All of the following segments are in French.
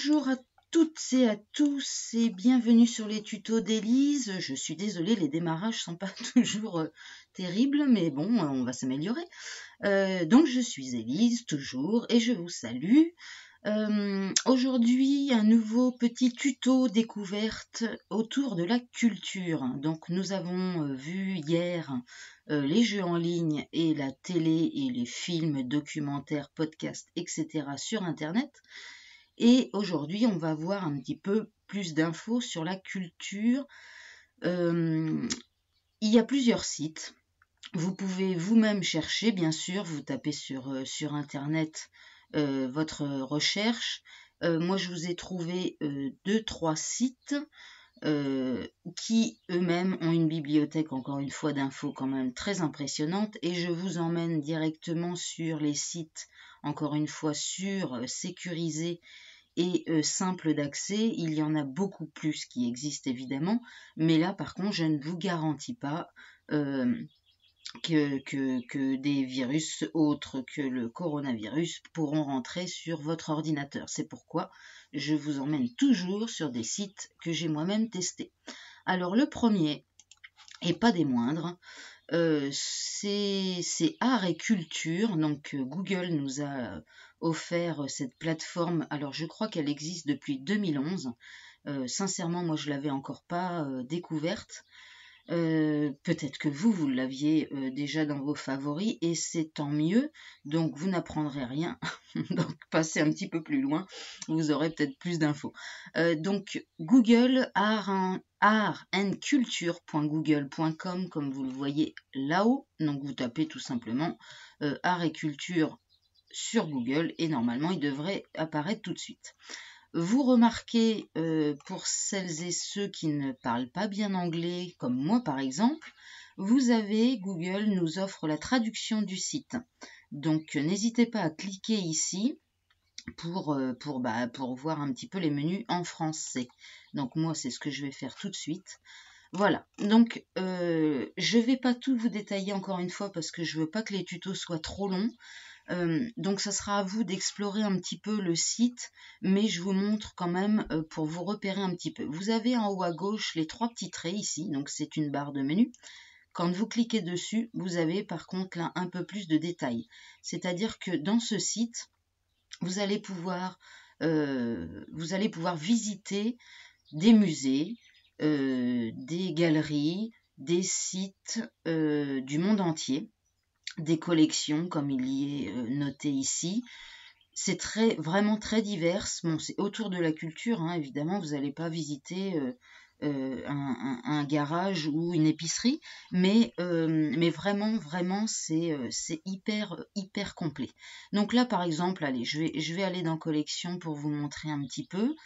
Bonjour à toutes et à tous et bienvenue sur les tutos d'Élise. Je suis désolée, les démarrages sont pas toujours terribles, mais bon, on va s'améliorer. Donc je suis Élise, toujours, et je vous salue. Aujourd'hui, un nouveau petit tuto découverte autour de la culture. Donc nous avons vu hier les jeux en ligne et la télé et les films, documentaires, podcasts, etc. sur Internet. Et aujourd'hui, on va voir un petit peu plus d'infos sur la culture. Il y a plusieurs sites. Vous pouvez vous-même chercher, bien sûr, vous tapez sur Internet votre recherche. Moi, je vous ai trouvé 2-3 sites qui eux-mêmes ont une bibliothèque, encore une fois, d'infos quand même très impressionnante. Et je vous emmène directement sur les sites, encore une fois, sécurisés et simple d'accès. Il y en a beaucoup plus qui existent évidemment, mais là par contre je ne vous garantis pas que des virus autres que le coronavirus pourront rentrer sur votre ordinateur. C'est pourquoi je vous emmène toujours sur des sites que j'ai moi-même testés. Alors le premier, et pas des moindres, c'est Art et Culture. Donc Google nous a offert cette plateforme. Alors je crois qu'elle existe depuis 2011. Sincèrement, moi je l'avais encore pas découverte. Peut-être que vous l'aviez déjà dans vos favoris et c'est tant mieux. Donc vous n'apprendrez rien. Donc passez un petit peu plus loin, vous aurez peut-être plus d'infos. Donc Google artandculture.google.com, comme vous le voyez là-haut. Donc vous tapez tout simplement art et culture sur Google et normalement il devrait apparaître tout de suite. Vous remarquez, pour celles et ceux qui ne parlent pas bien anglais, comme moi par exemple, Google nous offre la traduction du site. Donc n'hésitez pas à cliquer ici pour voir un petit peu les menus en français. Donc moi c'est ce que je vais faire tout de suite. Voilà, donc je vais pas tout vous détailler encore une fois parce que je veux pas que les tutos soient trop longs. Donc ça sera à vous d'explorer un petit peu le site, mais je vous montre quand même pour vous repérer un petit peu. Vous avez en haut à gauche les 3 petits traits ici, donc c'est une barre de menu. Quand vous cliquez dessus, vous avez par contre là un peu plus de détails. C'est-à-dire que dans ce site, vous allez pouvoir visiter des musées, des galeries, des sites du monde entier, des collections comme il y est noté ici. C'est vraiment très divers. Bon, c'est autour de la culture, hein, évidemment, vous n'allez pas visiter un garage ou une épicerie, mais vraiment c'est hyper complet. Donc là par exemple, allez, je vais aller dans collection pour vous montrer un petit peu.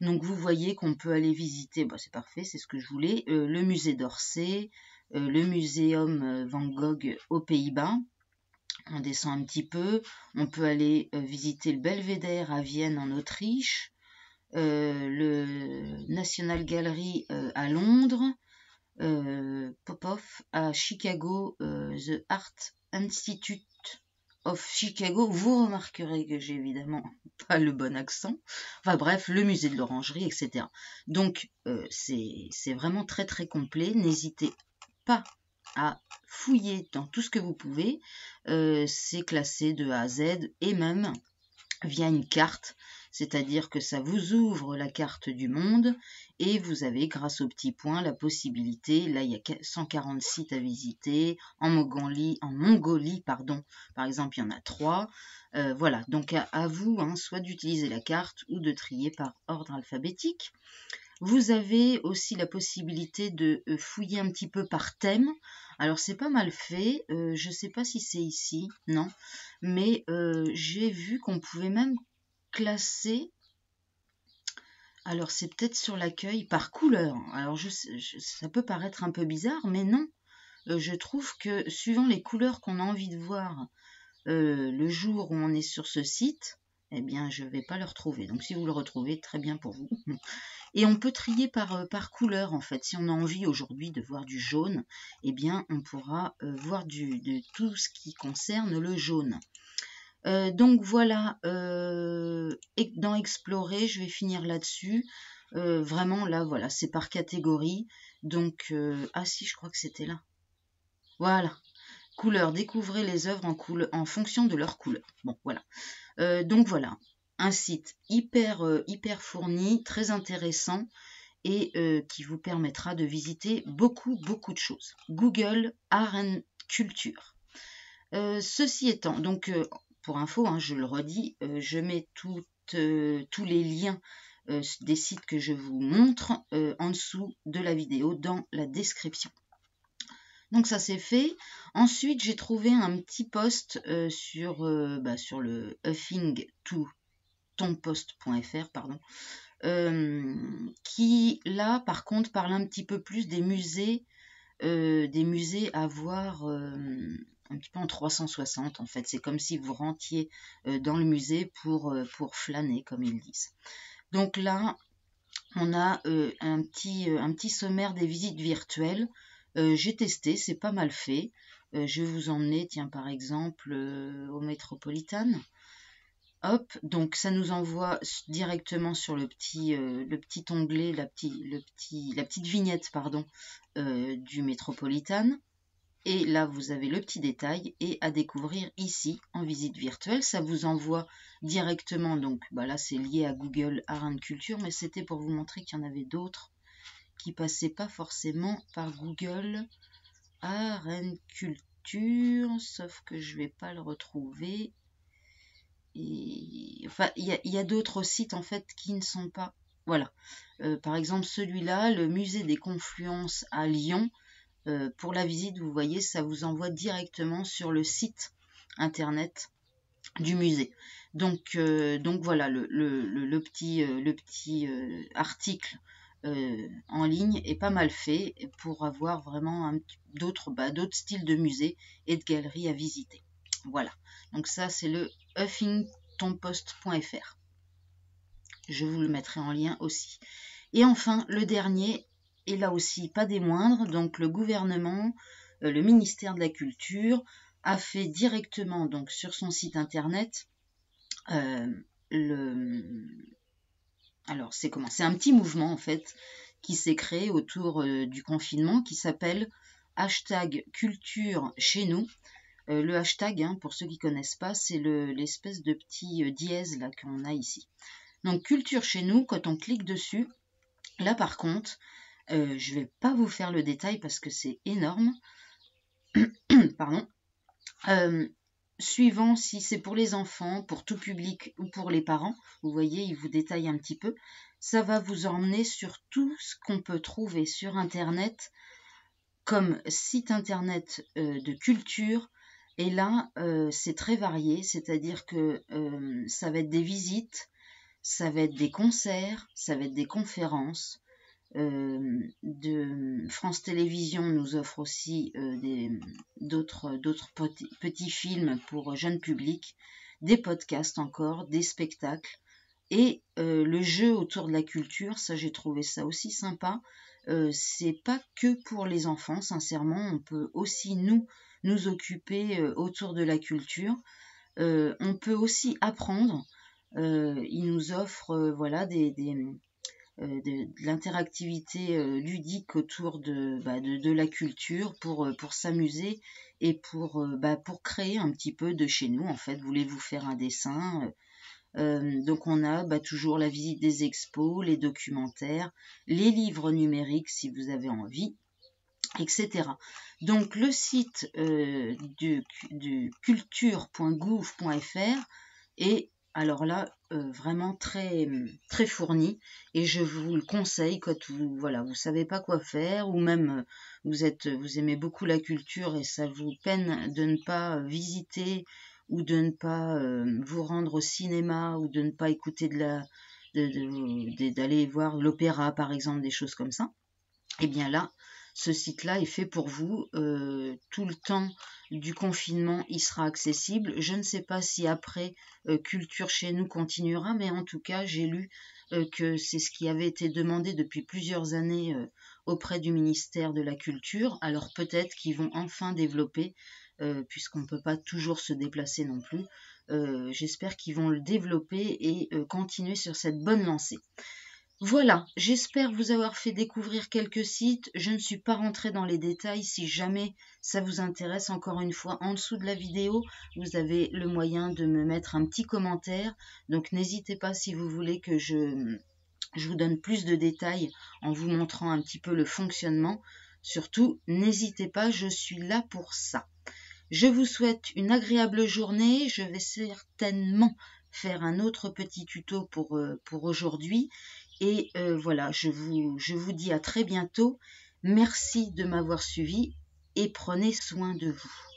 Donc vous voyez qu'on peut aller visiter, c'est parfait, c'est ce que je voulais, le musée d'Orsay, le muséum Van Gogh aux Pays-Bas. On descend un petit peu, on peut aller visiter le Belvédère à Vienne en Autriche, le National Gallery à Londres, Popov à Chicago, The Art Institute of Chicago. Vous remarquerez que j'ai évidemment pas le bon accent. Enfin bref, le musée de l'Orangerie, etc. Donc c'est vraiment très complet. N'hésitez pas à fouiller dans tout ce que vous pouvez. C'est classé de A à Z et même via une carte, c'est-à-dire que ça vous ouvre la carte du monde et vous avez, grâce aux petits points, la possibilité, là il y a 140 sites à visiter, en Mongolie, par exemple il y en a 3, voilà, donc à vous, hein, soit d'utiliser la carte ou de trier par ordre alphabétique. Vous avez aussi la possibilité de fouiller un petit peu par thème. Alors c'est pas mal fait, je sais pas si c'est ici, non, mais j'ai vu qu'on pouvait même classer, alors c'est peut-être sur l'accueil, par couleur. Alors ça peut paraître un peu bizarre, mais non, je trouve que suivant les couleurs qu'on a envie de voir le jour où on est sur ce site, eh bien je ne vais pas le retrouver. Donc si vous le retrouvez, très bien pour vous. Et on peut trier par couleur en fait. Si on a envie aujourd'hui de voir du jaune, eh bien on pourra voir de tout ce qui concerne le jaune. Donc voilà, dans Explorer, je vais finir là-dessus. Vraiment, là, voilà, c'est par catégorie. Donc, ah si, je crois que c'était là. Voilà. Couleur, découvrez les œuvres en fonction de leur couleur. Bon, voilà. Donc voilà, un site hyper fourni, très intéressant et qui vous permettra de visiter beaucoup de choses. Google Art and Culture. Ceci étant, donc pour info, hein, je le redis, je mets tous les liens des sites que je vous montre en dessous de la vidéo dans la description. Donc ça c'est fait. Ensuite j'ai trouvé un petit post sur le huffingtonpost.fr pardon, qui là par contre parle un petit peu plus des musées à voir un petit peu en 360 en fait. C'est comme si vous rentiez dans le musée pour flâner comme ils disent. Donc là on a un petit sommaire des visites virtuelles. J'ai testé, c'est pas mal fait. Je vais vous emmener, tiens, par exemple, au Metropolitan. Hop, donc ça nous envoie directement sur le petit onglet, la petite vignette, pardon, du Metropolitan. Et là, vous avez le petit détail et à découvrir ici en visite virtuelle. Ça vous envoie directement, donc bah là c'est lié à Google Art and Culture, mais c'était pour vous montrer qu'il y en avait d'autres qui passaient pas forcément par Google Art and Culture, sauf que je vais pas le retrouver. Et enfin, il y a d'autres sites en fait qui ne sont pas. Voilà. Par exemple, celui-là, le musée des Confluences à Lyon. Pour la visite, vous voyez, ça vous envoie directement sur le site internet du musée. Donc voilà, le petit article en ligne est pas mal fait pour avoir vraiment d'autres styles de musées et de galeries à visiter. Voilà, donc ça c'est le huffingtonpost.fr. Je vous le mettrai en lien aussi. Et enfin, le dernier, et là aussi pas des moindres, donc le gouvernement, le ministère de la Culture, a fait directement donc sur son site internet alors c'est un petit mouvement en fait qui s'est créé autour du confinement qui s'appelle #culture chez nous. Le hashtag, hein, pour ceux qui connaissent pas, c'est l'espèce de petit dièse là qu'on a ici. Donc culture chez nous, quand on clique dessus, là par contre, je vais pas vous faire le détail parce que c'est énorme. Pardon. Suivant si c'est pour les enfants, pour tout public ou pour les parents, vous voyez, il vous détaille un petit peu. Ça va vous emmener sur tout ce qu'on peut trouver sur Internet comme site Internet de culture. Et là, c'est très varié, c'est-à-dire que ça va être des visites, ça va être des concerts, ça va être des conférences. France Télévisions nous offre aussi d'autres petits films pour jeunes publics, des podcasts encore, des spectacles et le jeu autour de la culture. Ça, j'ai trouvé ça aussi sympa. C'est pas que pour les enfants, sincèrement, on peut aussi nous occuper autour de la culture. On peut aussi apprendre. Il nous offre voilà de l'interactivité ludique autour de la culture pour s'amuser et pour créer un petit peu de chez nous. En fait, voulez-vous faire un dessin donc on a toujours la visite des expos, les documentaires, les livres numériques si vous avez envie, etc. Donc le site du culture.gouv.fr est alors là vraiment très très fourni et je vous le conseille quand vous savez pas quoi faire ou même vous aimez beaucoup la culture et ça vous peine de ne pas visiter ou de ne pas vous rendre au cinéma ou de ne pas écouter d'aller voir l'opéra par exemple, des choses comme ça. Et bien là, ce site-là est fait pour vous. Tout le temps du confinement, il sera accessible. Je ne sais pas si après Culture chez nous continuera, mais en tout cas, j'ai lu que c'est ce qui avait été demandé depuis plusieurs années auprès du ministère de la Culture. Alors peut-être qu'ils vont enfin développer puisqu'on ne peut pas toujours se déplacer non plus. J'espère qu'ils vont le développer et continuer sur cette bonne lancée. Voilà, j'espère vous avoir fait découvrir quelques sites. Je ne suis pas rentrée dans les détails. Si jamais ça vous intéresse, encore une fois, en dessous de la vidéo, vous avez le moyen de me mettre un petit commentaire. Donc n'hésitez pas si vous voulez que je vous donne plus de détails en vous montrant un petit peu le fonctionnement. Surtout, n'hésitez pas, je suis là pour ça. Je vous souhaite une agréable journée. Je vais certainement faire un autre petit tuto pour aujourd'hui. Et voilà, je vous dis à très bientôt. Merci de m'avoir suivi et prenez soin de vous.